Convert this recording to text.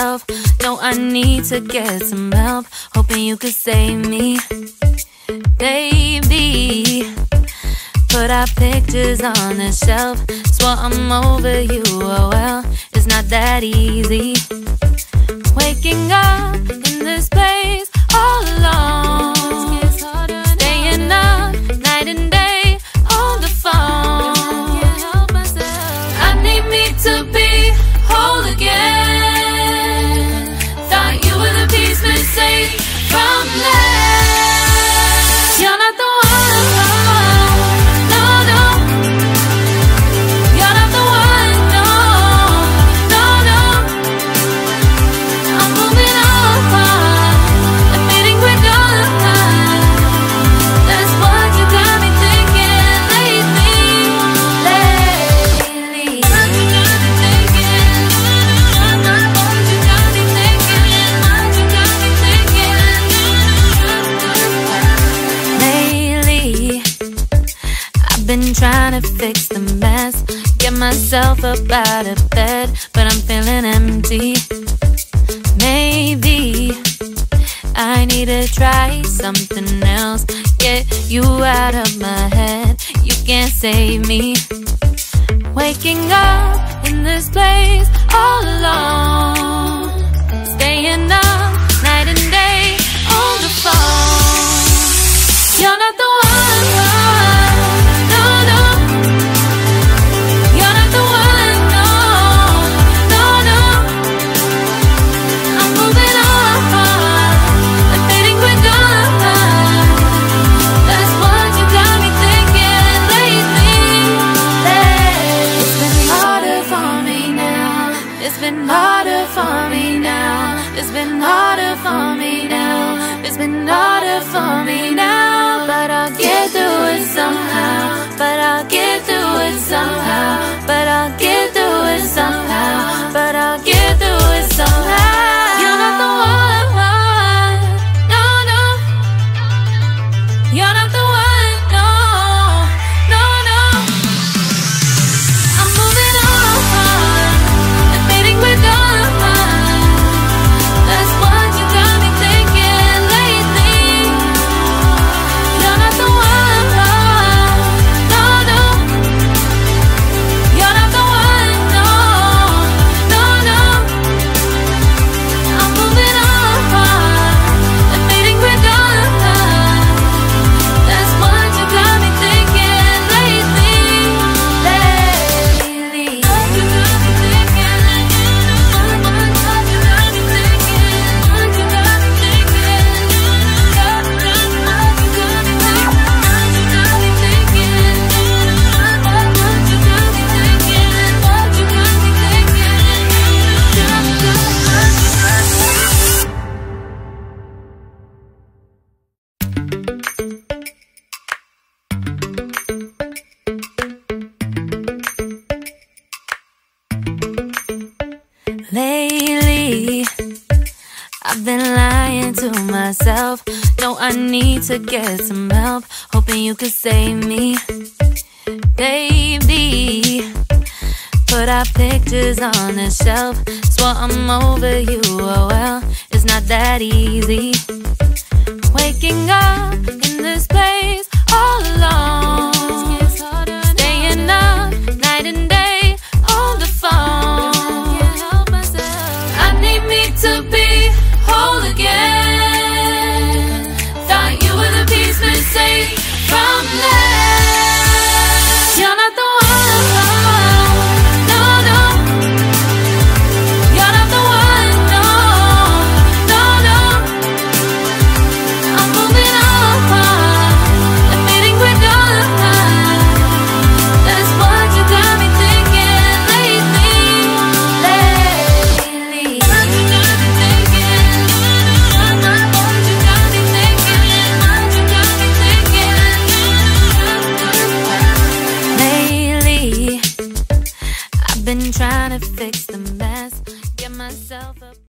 myself. No, I need to get some help. Hoping you could save me, baby. Put our pictures on the shelf. Swore I'm over you, oh well, it's not that easy. Waking up in this place all alone, staying up night and day on the phone. I need me to be whole again. Thought you were the piece missing from left. You're not the one. Trying to fix the mess, get myself up out of bed, but I'm feeling empty. Maybe I need to try something else. Get you out of my head, you can't save me. Waking up in this place all alone, staying up night and day on the phone. You're not the one. It's been harder for me now. It's been harder for me now. It's been harder for me now. But I'll get through it somehow. But I'll get through it somehow. But I'll get through it somehow. But I'll get through it somehow. You're not the one. No, no. You're not the one. No, no, no. I'm moving on. That's what you got me thinking lately. You're not the one. No, no. You're not the one. No, no, no. I'm moving on. Admitting we're done. That's what you got me thinking lately. Lately, I've been lying to myself. No, I need to get some help. Hoping you could save me, baby. Put our pictures on the shelf. Swore I'm over you, oh well, it's not that easy. Waking up in this place all alone, staying up night and day on the phone. To be whole again. Thought you were the piece missing from left.